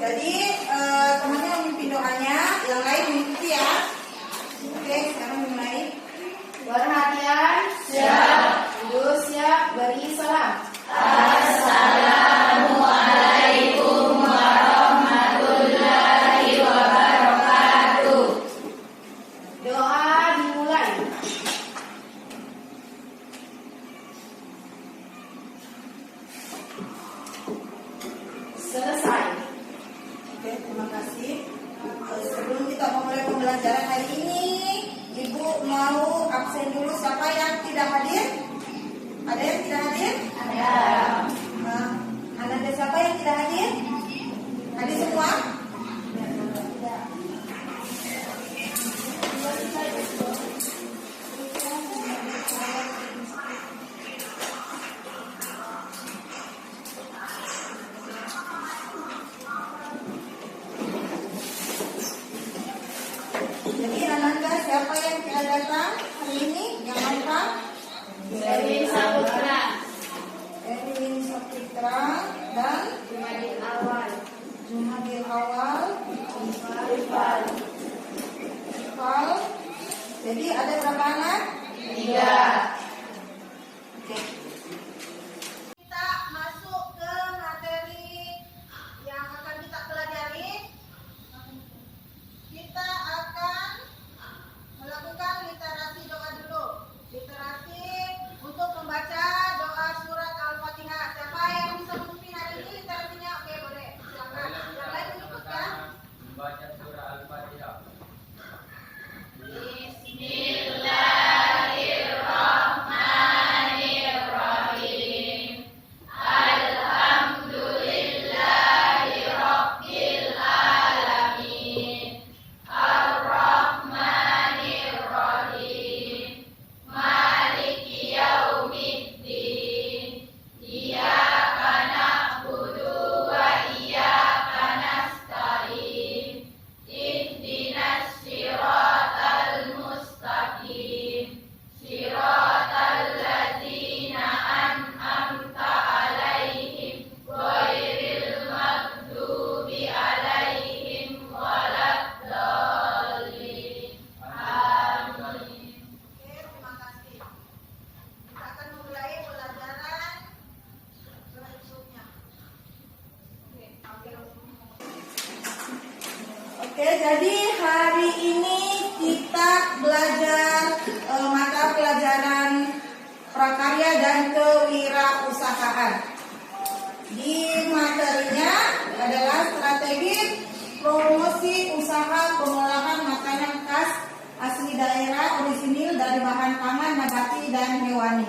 Jadi temannya memimpin doanya, yang lain mengikuti ya. Oke, sekarang mulai. Perhatian, siap. Duduk siap, beri salam. Assalamualaikum warahmatullahi wabarakatuh. Doa dimulai. Selesai. Oke, terima kasih. Sebelum kita memulai pembelajaran hari ini, Ibu mau absen dulu. Siapa yang tidak hadir? Ada yang tidak hadir? Ada. Ada siapa yang tidak hadir? Hadir semua? Jadi Ananda, siapa yang tidak datang hari ini? Yang apa? Erwin Saputra. Erwin Saputra dan Jumadil awal. Jumadil Awal. Rifal. Val. Jadi ada berapa anak? 3. Oke. Kita masuk ke materi yang akan kita pelajari. Kita akan melakukan literasi doa dulu. Literasi untuk membaca doa surat Al-Fatihah. Siapa yang bisa memimpin hari ini literasinya? Oke, boleh. Silakan. Yang lain ikut ya. Membaca surah Al-Fatihah. Bismillahirrahmanirrahim. Alhamdulillahi rabbil alamin. Ar-Rahmanir-Rahim. Maliki yaumiddin. Iyyaka na'budu wa iyyaka nasta'in. Ihdinas siratal mustaqim. Siratal ladzina an'amta 'alaihim ghairil maghdubi 'alaihim waladdallin. Amin. Oke, terima kasih. Kita akan memulai pelajaran berikutnya. Oke, jadi hari ini kita belajar mata pelajaran prakarya dan kewirausahaan. Di materinya adalah strategi promosi usaha pengolahan makanan khas asli daerah orisinil dari bahan pangan nabati dan hewani.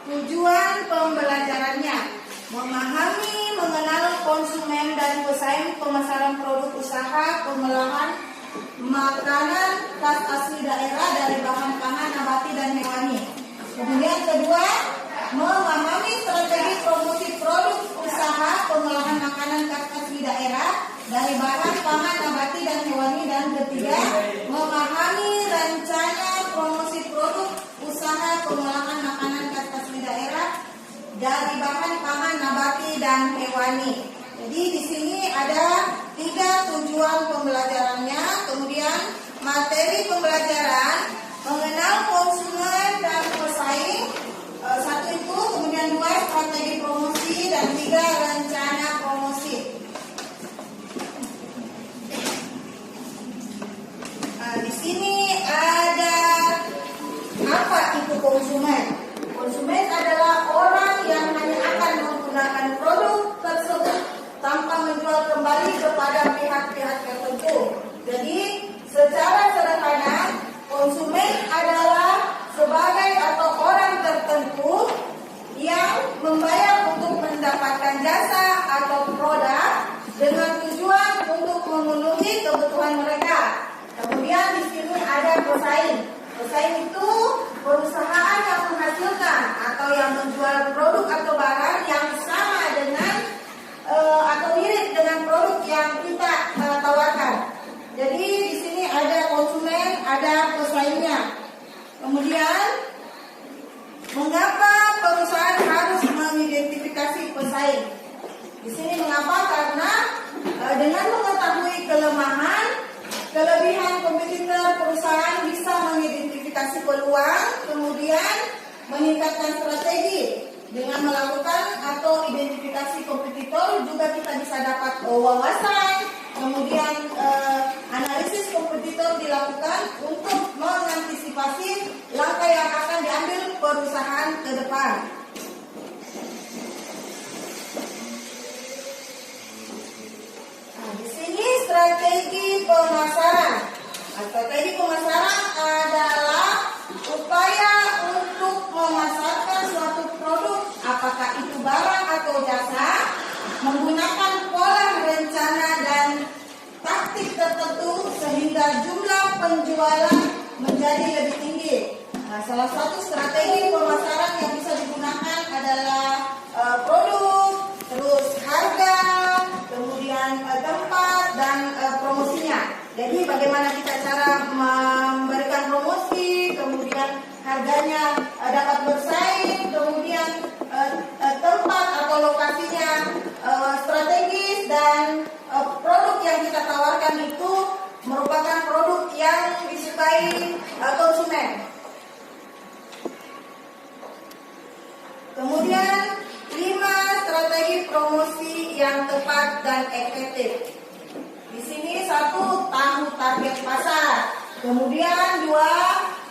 Tujuan pembelajarannya memahami, mengenal konsumen dan pesaing pemasaran produk usaha pengolahan makanan khas asli daerah dari bahan pangan nabati dan hewani. Kemudian kedua, memahami strategi promosi produk usaha pengolahan makanan khas asli daerah dari bahan pangan nabati dan hewani. Dan ketiga, memahami rencana promosi produk usaha pengolahan makanan khas asli daerah dari bahan pangan nabati dan hewani. Jadi di sini ada 3 tujuan pembelajarannya. Kemudian materi pembelajaran mengenal konsumen dan pesaing. 1 itu, kemudian 2 strategi promosi dan 3 rencana promosi. Di sini ada apa itu konsumen? Konsumen adalah orang yang hanya akan menggunakan produk tersebut tanpa menjual kembali kepada pihak-pihak tertentu. Jadi secara sederhana, konsumen adalah sebagai atau orang tertentu yang membayar untuk mendapatkan jasa atau produk dengan tujuan untuk memenuhi kebutuhan mereka. Kemudian di sini kelemahan, kelebihan kompetitor perusahaan bisa mengidentifikasi peluang, kemudian meningkatkan strategi. Dengan melakukan atau identifikasi kompetitor juga kita bisa dapat wawasan, kemudian analisis kompetitor dilakukan untuk mengantisipasi langkah yang akan diambil perusahaan ke depan. Nah, di sini strategi pemasaran. Strategi pemasaran adalah upaya untuk memasarkan suatu produk, apakah itu barang atau jasa, menggunakan pola rencana dan taktik tertentu sehingga jumlah penjualan menjadi lebih tinggi. Nah, salah satu strategi pemasaran yang bisa digunakan adalah produk, terus harga, kemudian tempat dan promosinya. Jadi bagaimana kita cara memberikan promosi, kemudian harganya dapat bersaing, kemudian tempat atau lokasinya strategis, dan produk yang kita tawarkan itu merupakan produk yang disukai konsumen. Kemudian 5 strategi promosi yang tepat dan efektif. Di sini 1, tahu target pasar. Kemudian 2,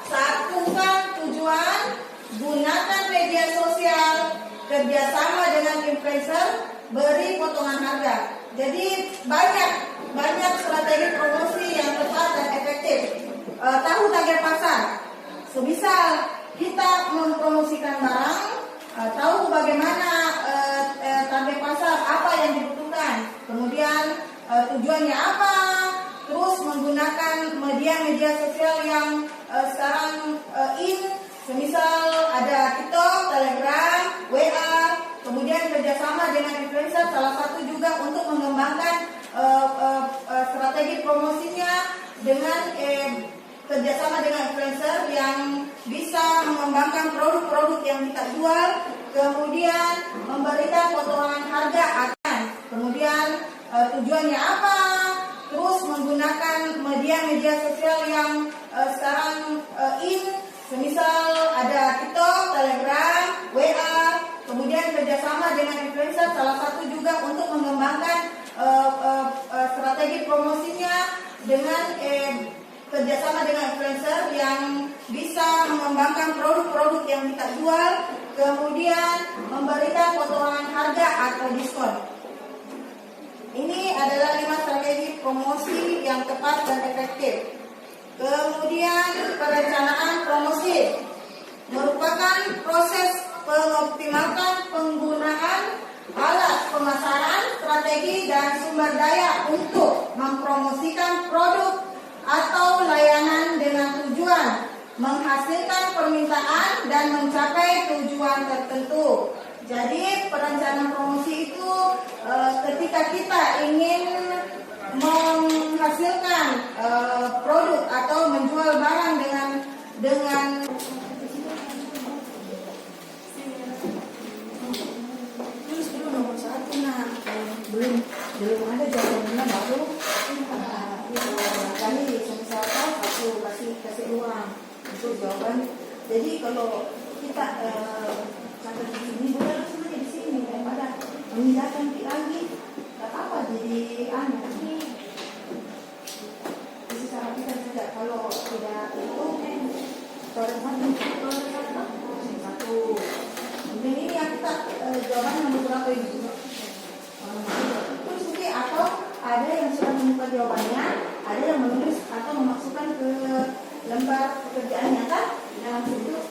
satukan tujuan, gunakan media sosial, kerjasama dengan influencer, beri potongan harga. Jadi banyak strategi promosi yang tepat dan efektif. Tahu target pasar. Semisal kita mempromosikan barang, tahu bagaimana target pasar, apa yang dibutuhkan, kemudian tujuannya apa, terus menggunakan media sosial yang sekarang semisal ada TikTok, Telegram, WA, kemudian kerjasama dengan influencer, salah satu juga untuk mengembangkan strategi promosinya dengan kerjasama dengan influencer yang bisa mengembangkan produk-produk yang kita jual, kemudian memberikan potongan harga akan, kemudian tujuannya apa, terus menggunakan media sosial yang sekarang semisal ada TikTok, Telegram, WA, kemudian kerjasama dengan influencer, salah satu juga untuk mengembangkan strategi promosinya dengan kerjasama dengan influencer yang bisa mengembangkan produk-produk yang kita jual, kemudian memberikan potongan harga atau diskon. Ini adalah 5 strategi promosi yang tepat dan efektif. Kemudian perencanaan promosi merupakan proses mengoptimalkan penggunaan alat pemasaran, strategi dan sumber daya untuk mempromosikan produk atau layanan dengan tujuan menghasilkan permintaan dan mencapai tujuan tertentu. Jadi perencanaan promosi itu ketika kita ingin menghasilkan produk atau menjual barang dengan terus dulu nomor 1, nah belum ada jawabannya, baru kali misalkan aku kasih uang untuk jawaban. Jadi kalau kita catat di sini, boleh langsung aja di sini daripada memindahkan lagi, tak apa jadi bisa cara kita saja. Kalau tidak itu satu. Kemudian ini yang kita jawaban nomor berapa ini? Terus mungkin atau ada yang sudah menemukan jawabannya, ada yang menulis atau memasukkan ke lembar pekerjaan nyata dalam bentuk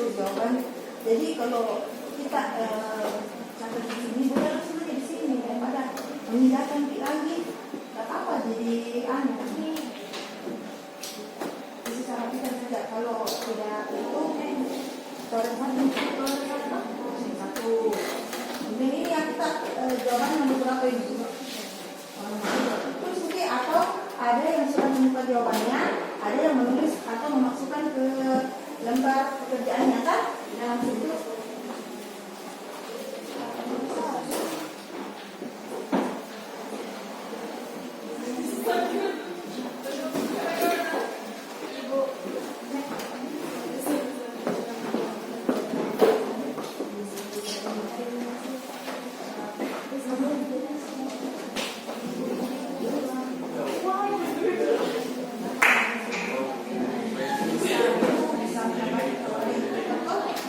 untuk jawaban. Jadi kalau kita catat di sini, boleh langsung aja di sini daripada memindahkan lagi. Tak apa jadi Bisa cara kita saja kalau tidak itu satu. Kemudian ini yang kita jawaban nomor berapa ini? Terus mungkin atau ada yang sudah menemukan jawabannya, ada yang menulis atau memasukkan ke lembar pekerjaannya kan dalam situ. Bisa menambah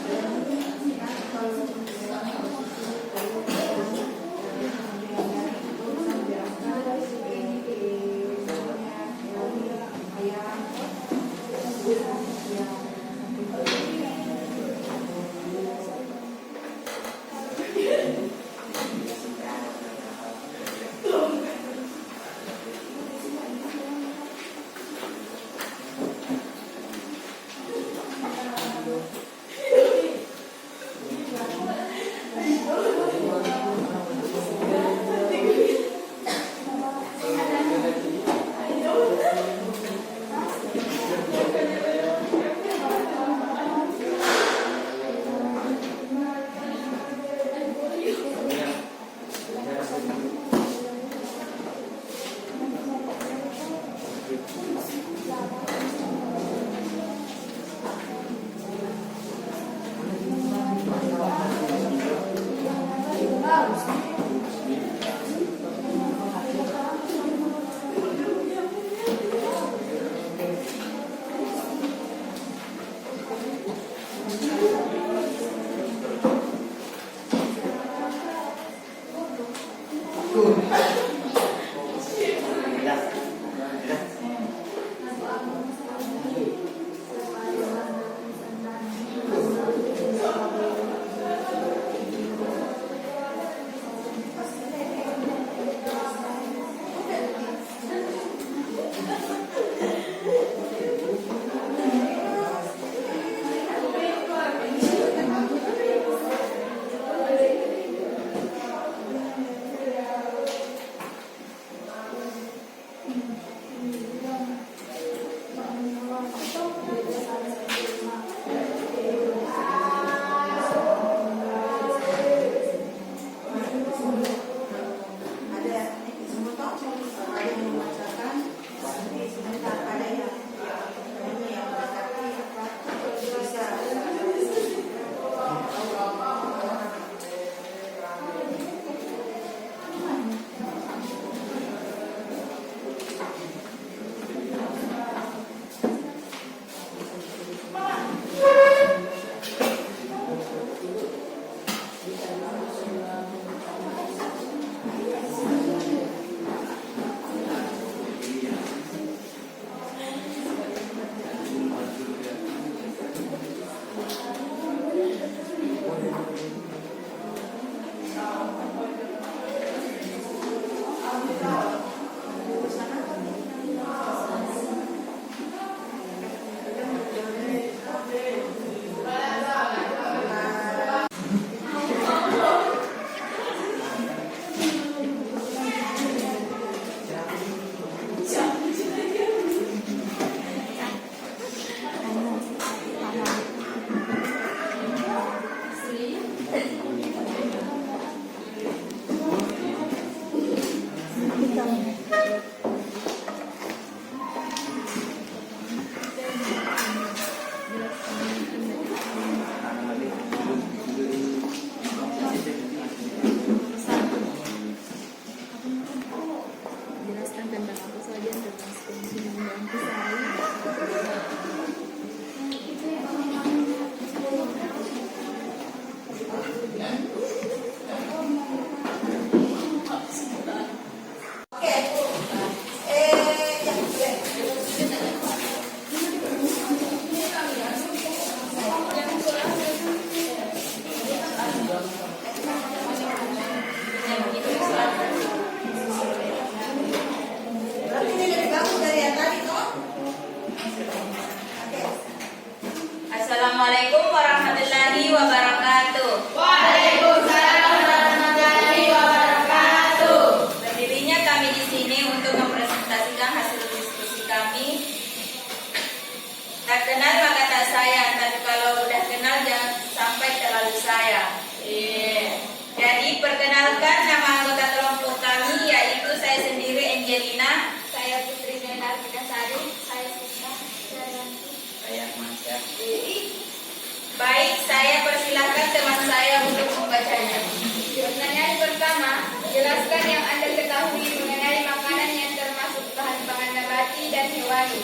dan hewani.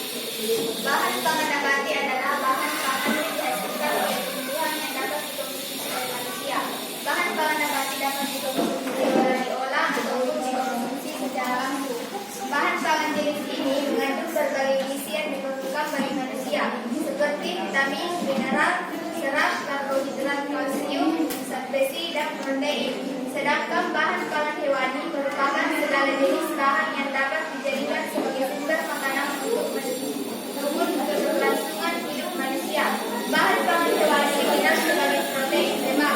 Bahan pangan nabati adalah bahan pangan yang dihasilkan oleh tumbuhan yang dapat dikonsumsi oleh manusia. Bahan pangan nabati dapat dikonsumsi secara diolah ataupun dikonsumsi secara langsung. Bahan pangan jenis ini mengandung berbagai gizi yang diperlukan bagi manusia, seperti vitamin, mineral, serat, karbohidrat, kalsium, zat besi, dan protein. Sedangkan bahan pangan hewani merupakan segala jenis bahan yang dapat dijadikan sebagai sumber makanan untuk keberlangsungan hidup manusia. Bahan pangan hewani dikenal sebagai protein lemak.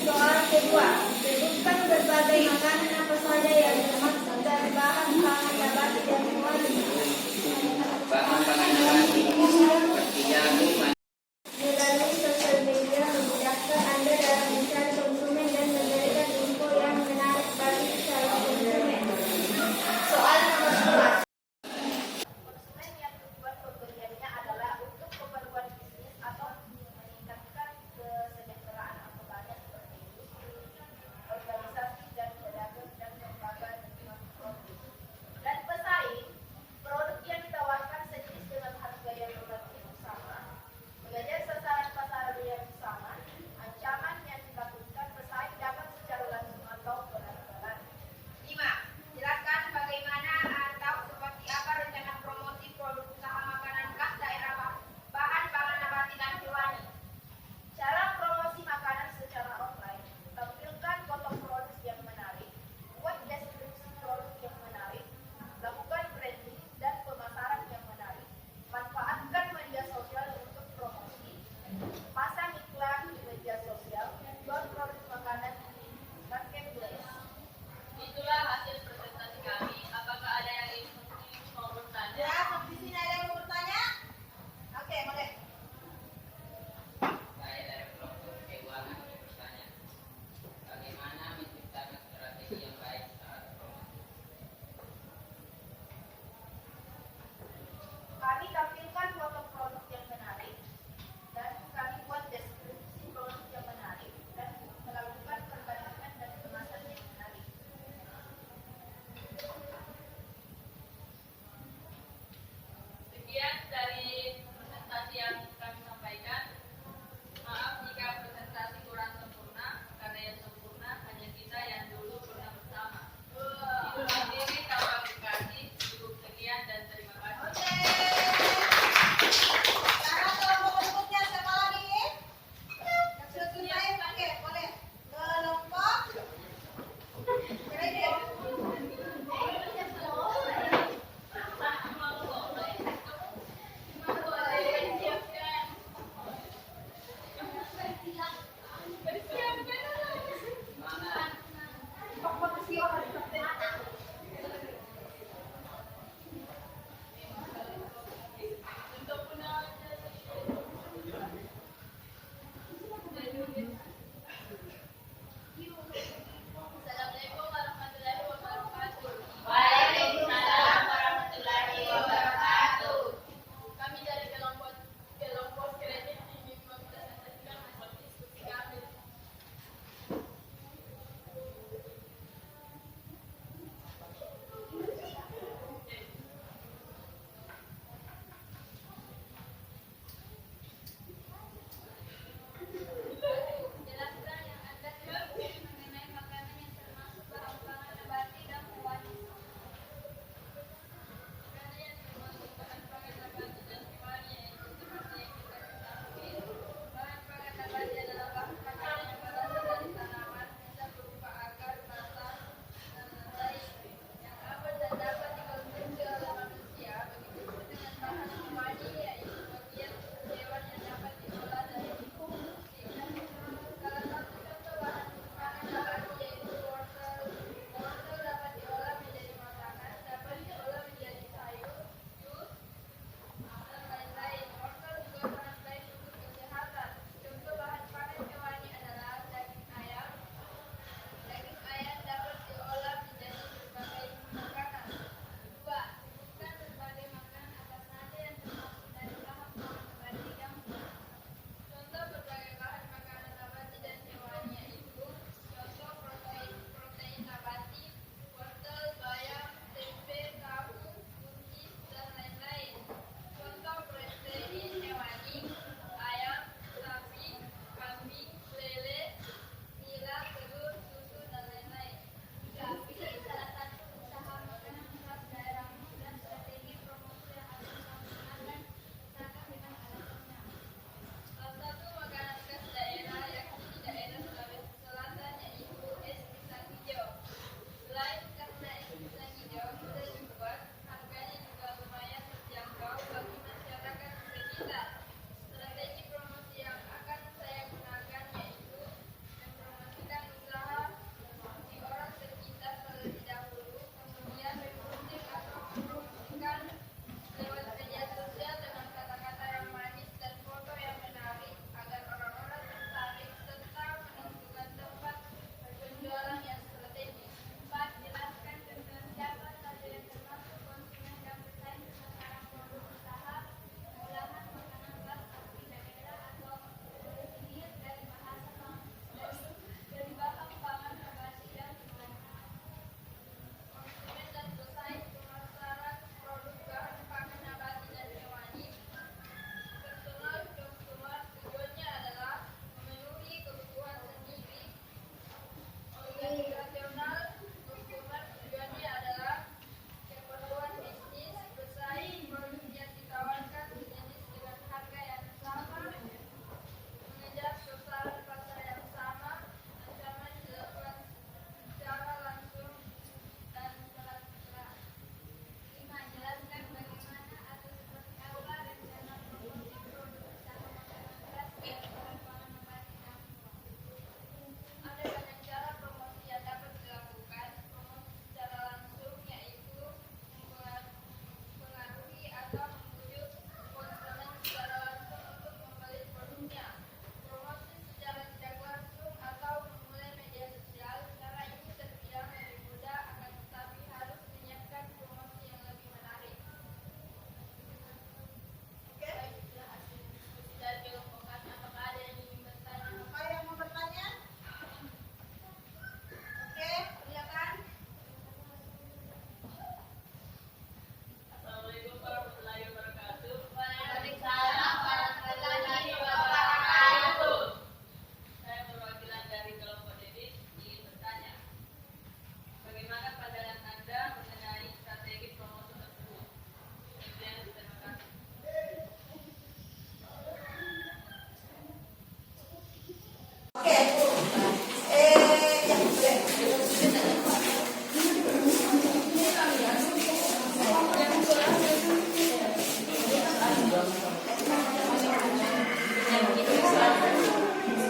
Soal kedua, sebutkan berbagai makanan apa saja yang termasuk dari bahan pangan nabati dan hewani. Bahan pangan nabati seperti jagung, Melalui sosial media memudahkan Anda dalam mencari konsumen dan memberikan info yang menarik bagi calon konsumen. Soal nomor 2. Konsumen yang tujuan pembeliannya adalah untuk keperluan bisnis atau meningkatkan kesejahteraan anggotanya seperti industri, organisasi, dan pedagang dan lembaga dengan produk. Dan pesaing, produk yang ditawarkan sejenis dengan harga yang relatif sama, mengejar sasaran pasar yang sama. Ancaman yang ditakutkan pesaing dapat secara langsung atau pelan-pelan. 5. Jelaskan bagaimana atau seperti apa rencana promosi produk usaha makanan khas daerah bahan pangan nabati dan hewani. Cara promosi makanan secara online: tampilkan foto produk yang menarik, buat deskripsi produk yang menarik, lakukan branding dan pemasaran yang menarik, manfaatkan media sosial untuk promosi, pasang iklan di media sosial, jual produk makanan di marketplace. itulah hasil presentasi kami. Apakah ada yang ingin mau bertanya? Ya, sampai di sini ada yang mau bertanya? Oke, boleh. Saya dari kelompok keuangan ingin bertanya, bagaimana menciptakan strategi yang baik saat promosi? Kami tampilkan foto produk yang menarik dan kami buat Oke. Ya,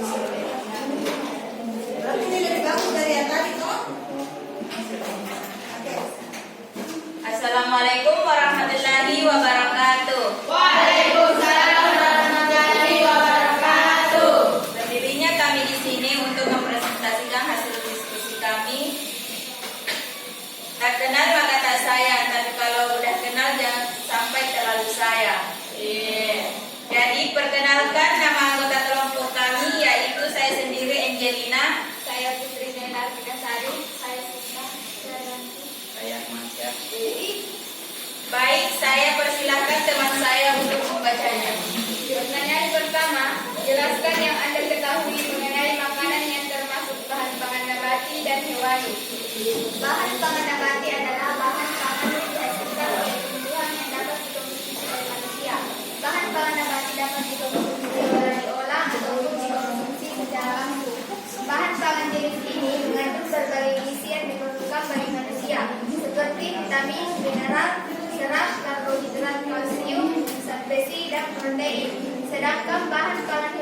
boleh. Berarti ini lebih bagus dari yang tadi, toh? Oke. Assalamualaikum warahmatullahi wabarakatuh. Waalaikumsalam warahmatullahi wabarakatuh. Berdirinya kami di sini untuk mempresentasikan hasil diskusi kami. Tak kenal maka tak sayang, tapi kalau udah kenal jangan sampai terlalu sayang. Jadi perkenalkan nama anggota kelompok kami yaitu saya sendiri Angelina, Saya Putri Zainal Sari. Saya Sita. Saya Masya. Baik, saya persilahkan teman saya untuk membacanya. Pertanyaan pertama, jelaskan yang Anda ketahui mengenai makanan yang termasuk bahan pangan nabati dan hewani. Bahan pangan nabati adalah bahan pangan yang dihasilkan oleh tumbuhan yang dapat dikonsumsi oleh manusia. Bahan pangan nabati dapat dikonsumsi secara diolah ataupun dikonsumsi secara langsung. Bahan pangan jenis ini mengandung berbagai gizi yang diperlukan bagi manusia, seperti vitamin, mineral, serat, karbohidrat, kalsium, zat besi, dan protein. Sedangkan bahan pangan